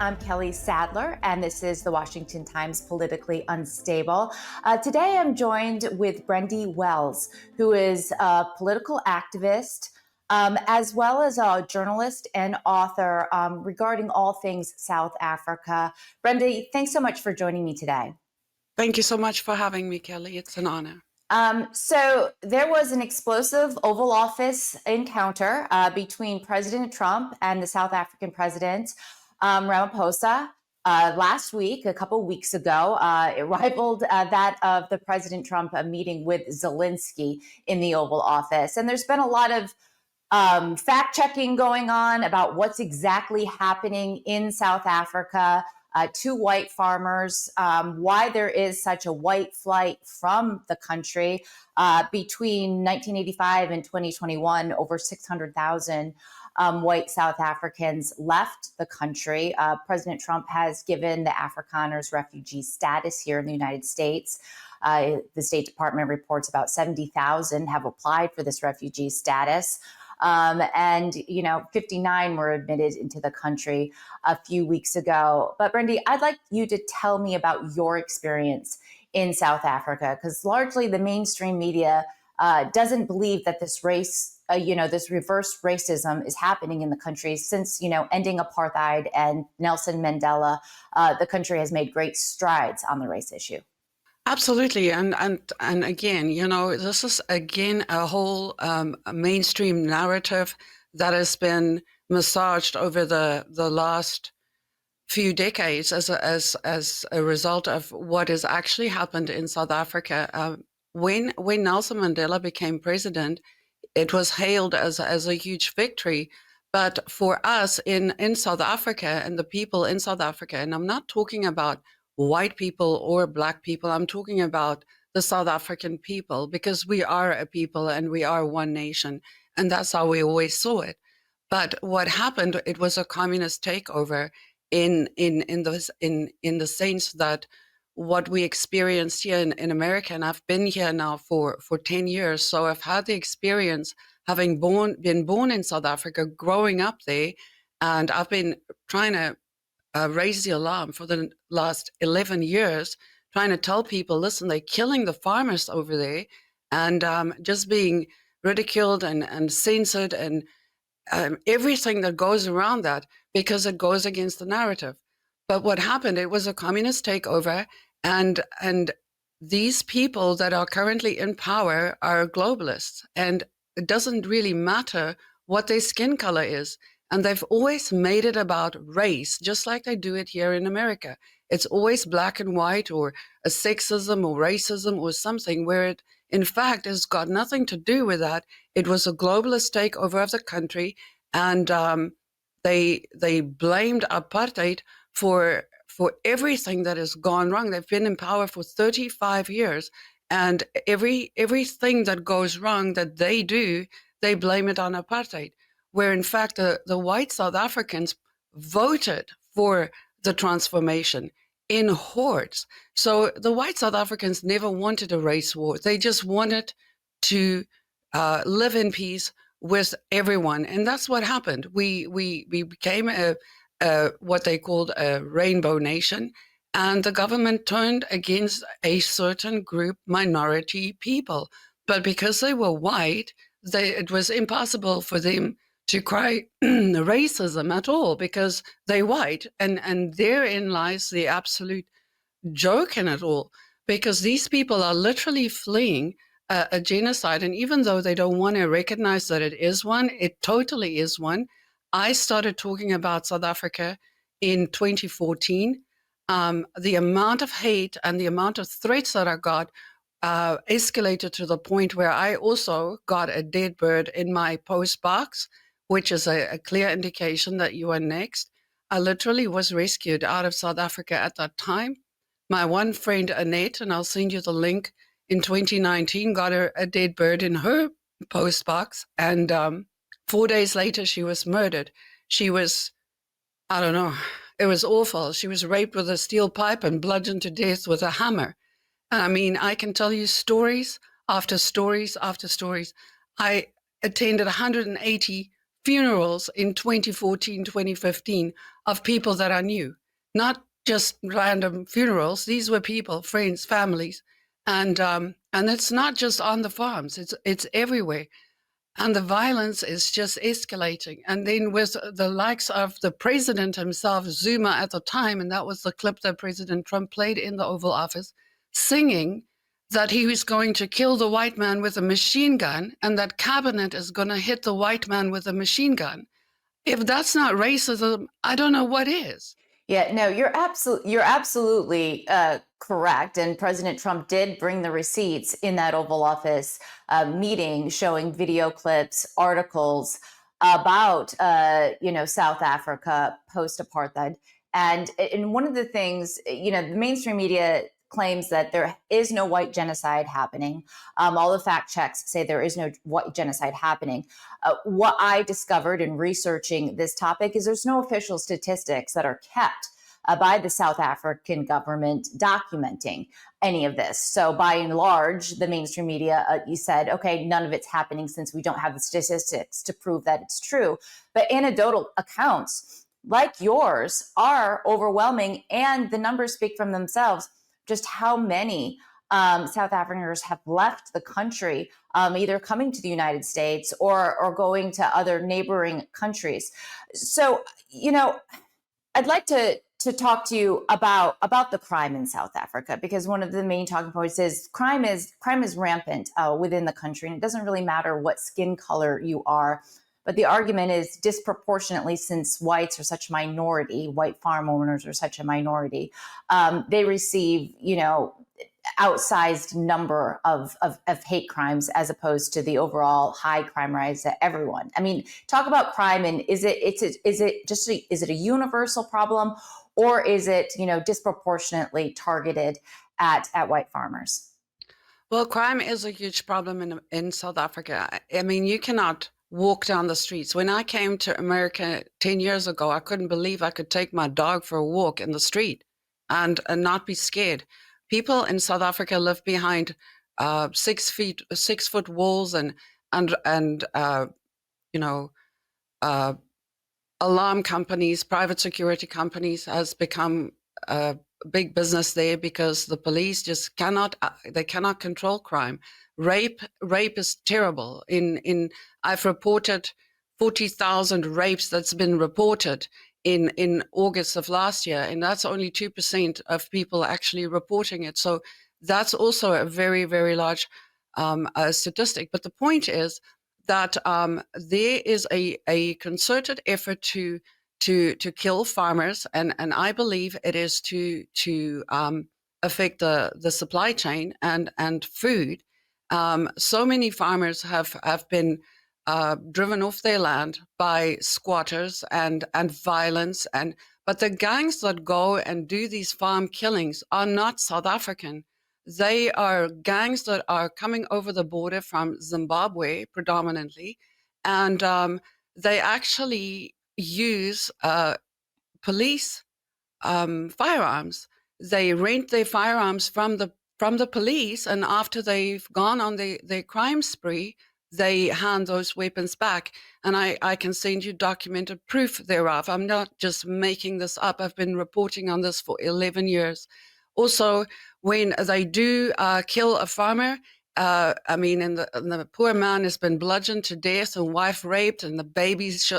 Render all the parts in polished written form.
I'm Kelly Sadler, and this is the Washington Times Politically Unstable. Today, I'm joined with Brendy Wells, who is a political activist, as well as a journalist and author regarding all things South Africa. Brendy, thanks so much for joining me today. Thank you so much for having me, Kelly. It's an honor. So there was an explosive Oval Office encounter between President Trump and the South African president, Ramaphosa, last week, a couple weeks ago. It rivaled that of the President Trump meeting with Zelensky in the Oval Office. And there's been a lot of fact checking going on about what's exactly happening in South Africa. To white farmers, why there is such a white flight from the country. Between 1985 and 2021, over 600,000 white South Africans left the country. President Trump has given the Afrikaners refugee status here in the United States. The State Department reports about 70,000 have applied for this refugee status. And 59 were admitted into the country a few weeks ago. But Brendy, I'd like you to tell me about your experience in South Africa, because largely the mainstream media doesn't believe that this race, this reverse racism is happening in the country since, ending apartheid and Nelson Mandela. The country has made great strides on the race issue. Absolutely. And again, this is again a whole mainstream narrative that has been massaged over the last few decades as a result of what has actually happened in South Africa. When Nelson Mandela became president, it was hailed as a huge victory. But for us in South Africa and the people in South Africa, and I'm not talking about white people or black people, I'm talking about the South African people, because we are a people and we are one nation. And that's how we always saw it. But what happened, it was a communist takeover in the sense that what we experienced here in America, and I've been here now for 10 years. So I've had the experience having been born in South Africa, growing up there, and I've been trying to raise the alarm for the last 11 years, trying to tell people, listen, they're killing the farmers over there, and just being ridiculed and censored and everything that goes around that, because it goes against the narrative. But what happened, it was a communist takeover, and these people that are currently in power are globalists, and it doesn't really matter what their skin color is. And they've always made it about race, just like they do it here in America. It's always black and white, or a sexism or racism or something, where it, in fact, has got nothing to do with that. It was a globalist takeover of the country, and they blamed apartheid for everything that has gone wrong. They've been in power for 35 years, and everything that goes wrong that they do, they blame it on apartheid, where in fact the white South Africans voted for the transformation in hordes. So the white South Africans never wanted a race war. They just wanted to live in peace with everyone. And that's what happened. We became what they called a rainbow nation, and the government turned against a certain group, minority people. But because they were white, it was impossible for them to cry racism at all, because they're white. And therein lies the absolute joke in it all, because these people are literally fleeing a genocide. And even though they don't want to recognize that it is one, it totally is one. I started talking about South Africa in 2014. The amount of hate and the amount of threats that I got escalated to the point where I also got a dead bird in my post box, which is a clear indication that you are next. I literally was rescued out of South Africa at that time. My one friend, Annette, and I'll send you the link, in 2019, got a dead bird in her post box. And 4 days later, she was murdered. She was, I don't know, it was awful. She was raped with a steel pipe and bludgeoned to death with a hammer. I mean, I can tell you stories after stories after stories. I attended 180 funerals in 2014, 2015 of people that I knew, not just random funerals. These were people, friends, families, and it's not just on the farms. It's everywhere. And the violence is just escalating. And then with the likes of the president himself, Zuma at the time, and that was the clip that President Trump played in the Oval Office, singing that he was going to kill the white man with a machine gun, and that cabinet is going to hit the white man with a machine gun. If that's not racism, I don't know what is. Yeah, no, you're absolutely correct. And President Trump did bring the receipts in that Oval Office meeting, showing video clips, articles about South Africa post apartheid. And one of the things, the mainstream media claims that there is no white genocide happening. All the fact checks say there is no white genocide happening. What I discovered in researching this topic is there's no official statistics that are kept by the South African government documenting any of this. So by and large, the mainstream media, you said, okay, none of it's happening since we don't have the statistics to prove that it's true. But anecdotal accounts like yours are overwhelming, and the numbers speak for themselves. Just how many South Africans have left the country, either coming to the United States or going to other neighboring countries. So, I'd like to talk to you about the crime in South Africa, because one of the main talking points is crime is rampant within the country, and it doesn't really matter what skin color you are. But the argument is disproportionately, since whites are such a minority, white farm owners are such a minority, they receive, outsized number of hate crimes as opposed to the overall high crime rates that everyone. I mean, talk about crime, and is it a universal problem, or is it disproportionately targeted at white farmers? Well, crime is a huge problem in South Africa. I mean, you cannot walk down the streets. When I came to America 10 years ago, I couldn't believe I could take my dog for a walk in the street and not be scared. People in South Africa live behind 6 foot walls, and alarm companies, private security companies has become a big business there, because the police just cannot control crime. Rape is terrible. I've reported 40,000 rapes that's been reported in August of last year, and that's only 2% of people actually reporting it. So that's also a very, very large statistic. But the point is that there is a concerted effort to kill farmers, and I believe it is to affect the supply chain and food. So many farmers have been driven off their land by squatters and violence, but the gangs that go and do these farm killings are not South African. They are gangs that are coming over the border from Zimbabwe predominantly, and they actually use police firearms. They rent their firearms from the police, and after they've gone on their crime spree, they hand those weapons back. And I can send you documented proof thereof. I'm not just making this up. I've been reporting on this for 11 years. Also, when they do kill a farmer, and the poor man has been bludgeoned to death and wife raped, and the babies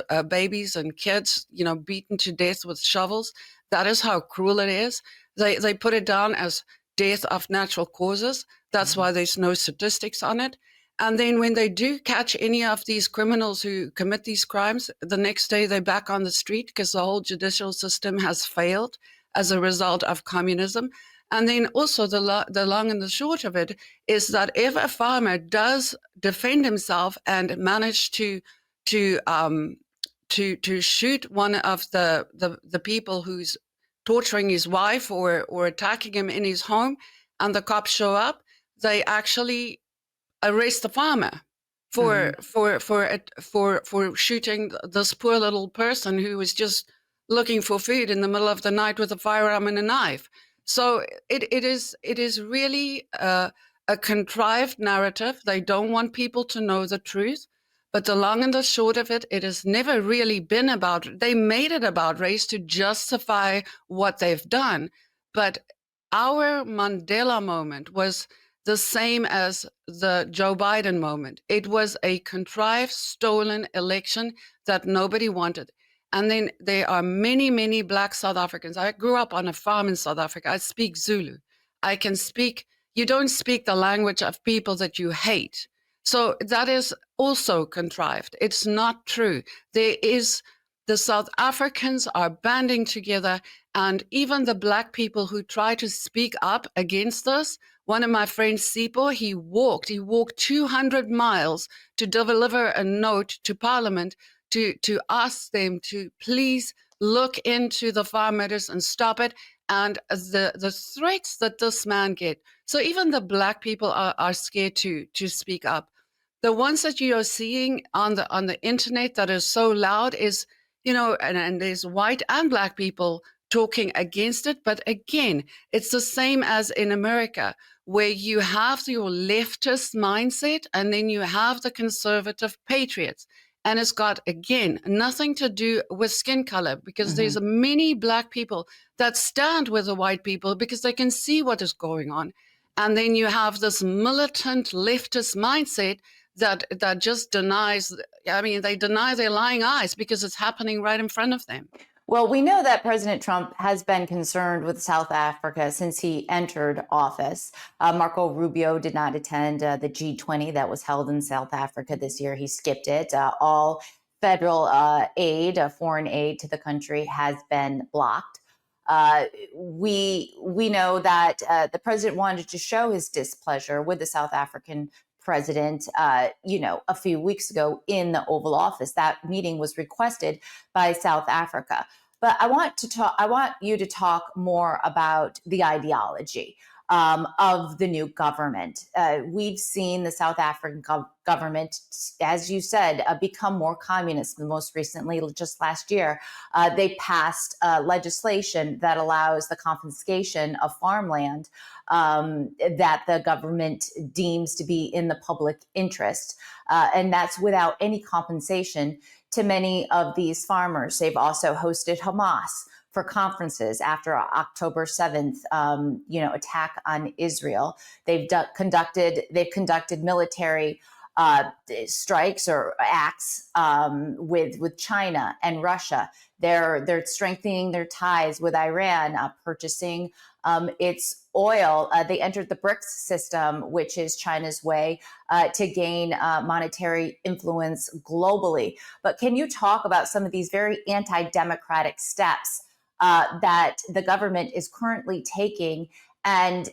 and kids, beaten to death with shovels. That is how cruel it is. They put it down as death of natural causes. That's why there's no statistics on it. And then when they do catch any of these criminals who commit these crimes, the next day they're back on the street, because the whole judicial system has failed as a result of communism. And then also the long and the short of it is that if a farmer does defend himself and manage to shoot one of the people who's torturing his wife or attacking him in his home, and the cops show up, they actually arrest the farmer for shooting this poor little person who was just looking for food in the middle of the night with a firearm and a knife. So it is really a contrived narrative. They don't want people to know the truth. But the long and the short of it, it has never really been about, they made it about race to justify what they've done. But our Mandela moment was the same as the Joe Biden moment. It was a contrived, stolen election that nobody wanted. And then there are many, many Black South Africans. I grew up on a farm in South Africa. I speak Zulu. I can speak, you don't speak the language of people that you hate. So that is also contrived. It's not true. There is, the South Africans are banding together, and even the Black people who try to speak up against this. One of my friends, Sipho, he walked 200 miles to deliver a note to Parliament to ask them to please look into the farm matters and stop it. And the threats that this man get. So even the Black people are scared to speak up. The ones that you are seeing on the internet that is so loud is, and there's white and Black people talking against it. But again, it's the same as in America, where you have your leftist mindset and then you have the conservative patriots. And it's got, again, nothing to do with skin color, because there's many Black people that stand with the white people because they can see what is going on. And then you have this militant leftist mindset that just denies, they deny their lying eyes because it's happening right in front of them. Well, we know that President Trump has been concerned with South Africa since he entered office. Marco Rubio did not attend the G20 that was held in South Africa this year. He skipped it. All federal aid, foreign aid to the country has been blocked. We know that the president wanted to show his displeasure with the South African president, a few weeks ago in the Oval Office. That meeting was requested by South Africa. But I want you to talk more about the ideology of the new government. We've seen the South African government, as you said, become more communist. Most recently, just last year, they passed legislation that allows the confiscation of farmland that the government deems to be in the public interest. And that's without any compensation to many of these farmers. They've also hosted Hamas for conferences after October 7th, attack on Israel. They've conducted military strikes or acts with China and Russia. They're strengthening their ties with Iran, purchasing its oil. They entered the BRICS system, which is China's way to gain monetary influence globally. But can you talk about some of these very anti-democratic steps that the government is currently taking, and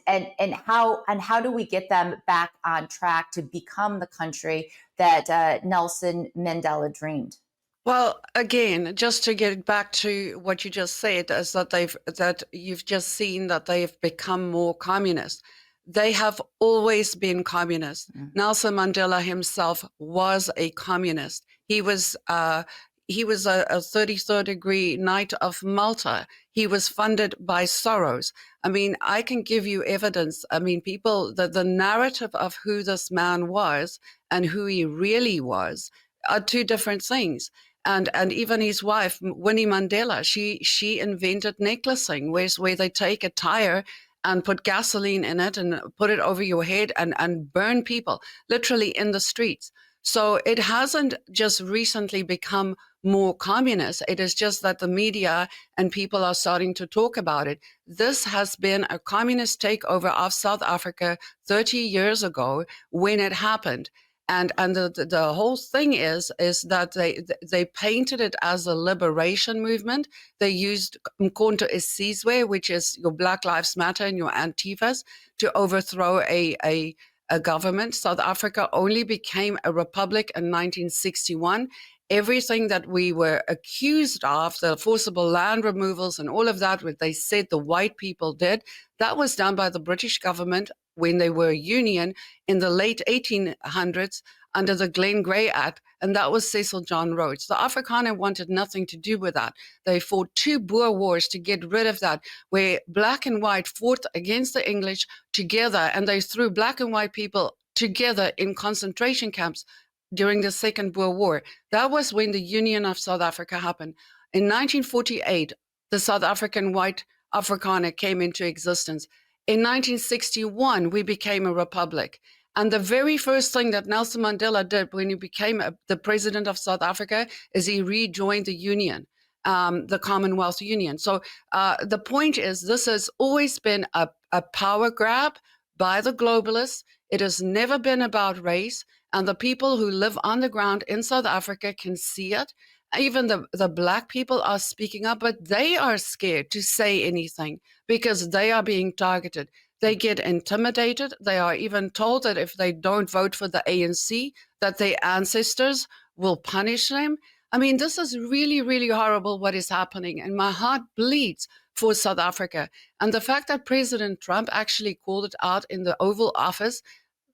how do we get them back on track to become the country that Nelson Mandela dreamed? Well, again, just to get back to what you just said, is that you've just seen that they've become more communist. They have always been communist. Nelson Mandela himself was a communist. He was a 33rd degree Knight of Malta. He was funded by Soros. I can give you evidence. People, the narrative of who this man was and who he really was are two different things. And even his wife, Winnie Mandela, she invented necklacing, where they take a tire and put gasoline in it and put it over your head and burn people literally in the streets. So it hasn't just recently become more communist. It is just that the media and people are starting to talk about it. This has been a communist takeover of South Africa 30 years ago when it happened. And the whole thing is that they painted it as a liberation movement. They used Mkhonto Isizwe, which is your Black Lives Matter and your Antifas, to overthrow a government. South Africa only became a republic in 1961. Everything that we were accused of, the forcible land removals and all of that, what they said the white people did, that was done by the British government when they were a union in the late 1800s under the Glenn Grey Act, and that was Cecil John Rhodes. The Afrikaner wanted nothing to do with that. They fought 2 Boer wars to get rid of that, where black and white fought against the English together, and they threw black and white people together in concentration camps. during the Second World War. That was when the Union of South Africa happened. In 1948, the South African White Afrikaner came into existence. In 1961, we became a republic. And the very first thing that Nelson Mandela did when he became the president of South Africa is he rejoined the Union, the Commonwealth Union. So the point is, this has always been a power grab by the globalists. It has never been about race. And the people who live on the ground in South Africa can see it. Even the Black people are speaking up, but they are scared to say anything because they are being targeted. They get intimidated. They are even told that if they don't vote for the ANC, that their ancestors will punish them. I mean, this is really, really horrible what is happening, and my heart bleeds for South Africa. And the fact that President Trump actually called it out in the Oval Office,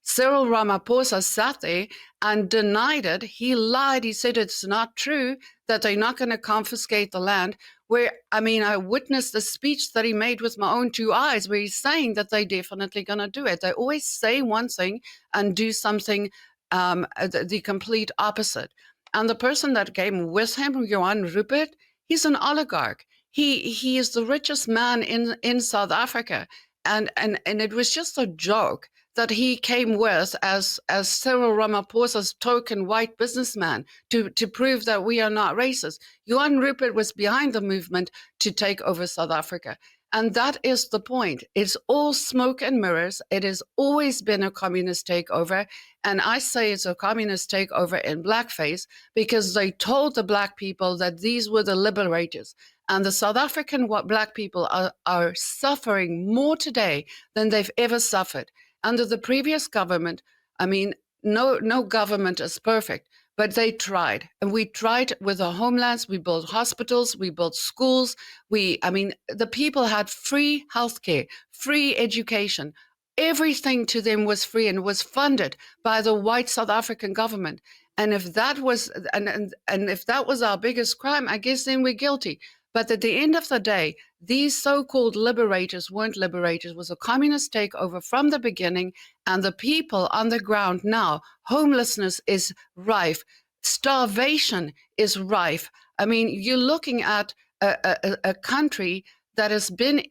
Cyril Ramaphosa sat there and denied it. He lied. He said it's not true, that they're not going to confiscate the land. Where, I mean, I witnessed the speech that he made with my own two eyes, where he's saying that they're definitely going to do it. They always say one thing and do something, the complete opposite. And the person that came with him, Johan Rupert, he's an oligarch. He is the richest man in South Africa. And it was just a joke that he came with as Cyril Ramaphosa's token white businessman to prove that we are not racist. Johan Rupert was behind the movement to take over South Africa. And that is the point. It's all smoke and mirrors. It has always been a communist takeover. And I say it's a communist takeover in blackface because they told the Black people that these were the liberators. And the South African Black people are suffering more today than they've ever suffered. Under the previous government, I mean, no government is perfect, but they tried. And we tried with the homelands. We built hospitals, we built schools. The people had free healthcare, free education. Everything to them was free and was funded by the white South African government. And if that was and if that was our biggest crime, I guess then we're guilty. But at the end of the day, these so-called liberators weren't liberators. It was a communist takeover from the beginning, and the people on the ground now, homelessness is rife, starvation is rife. I mean, you're looking at a country that has been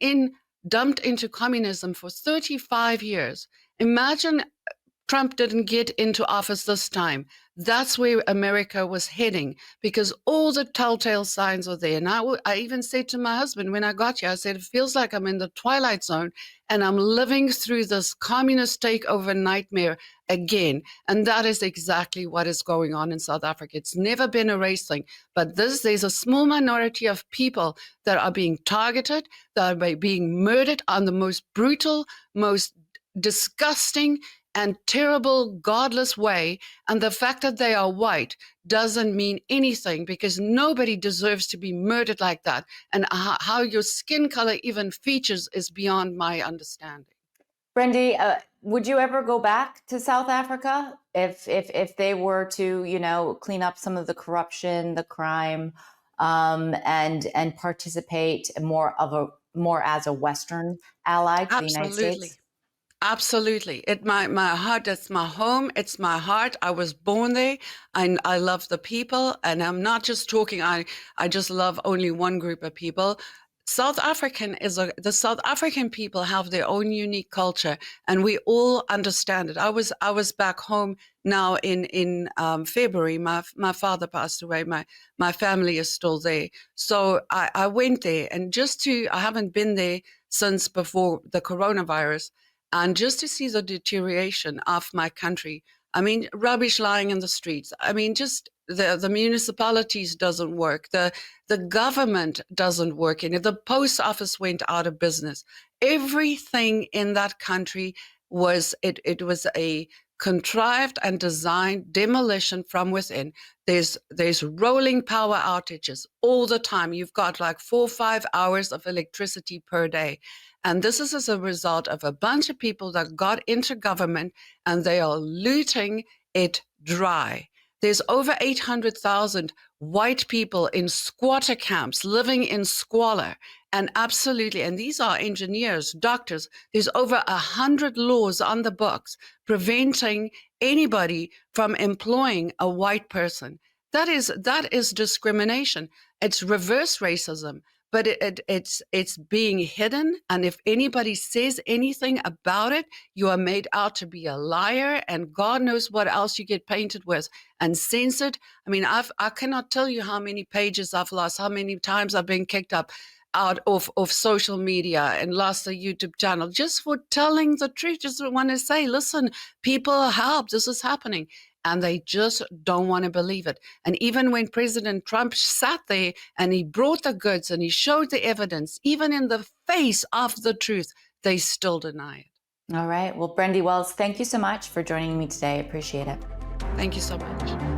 dumped into communism for 35 years. Imagine Trump didn't get into office this time. That's where America was heading, because all the telltale signs are there. And I even said to my husband when I got here, I said, it feels like I'm in the twilight zone and I'm living through this communist takeover nightmare again. And that is exactly what is going on in South Africa. It's never been a race thing, but there's a small minority of people that are being targeted, that are being murdered on the most brutal, most disgusting and terrible, godless way. And the fact that they are white doesn't mean anything, because nobody deserves to be murdered like that. And how your skin color even features is beyond my understanding. Brendy, would you ever go back to South Africa if they were to, clean up some of the corruption, the crime, and participate more as a Western ally to the United States? Absolutely. My heart, that's my home. It's my heart. I was born there, and I love the people. And I'm not just talking, I just love only one group of people. The South African people have their own unique culture, and we all understand it. I was back home now in February. My father passed away. My family is still there. So I went there, and I haven't been there since before the coronavirus. And just to see the deterioration of my country, I mean, rubbish lying in the streets. I mean, just the municipalities doesn't work. The government doesn't work. The post office went out of business. Everything in that country was a contrived and designed demolition from within. There's rolling power outages all the time. You've got like 4 or 5 hours of electricity per day. And this is as a result of a bunch of people that got into government, and they are looting it dry. There's over 800,000 white people in squatter camps living in squalor. And absolutely, and these are engineers, doctors. There's over 100 laws on the books preventing anybody from employing a white person. That is discrimination. It's reverse racism, but it's being hidden. And if anybody says anything about it, you are made out to be a liar, and God knows what else you get painted with and censored. I mean, I cannot tell you how many pages I've lost, how many times I've been kicked out of social media and lost a YouTube channel just for telling the truth. Just want to say, listen, people, help, this is happening. And they just don't want to believe it. And even when President Trump sat there and he brought the goods and he showed the evidence, even in the face of the truth, they still deny it. All right. Well, Brendy Wells, thank you so much for joining me today. I appreciate it. Thank you so much.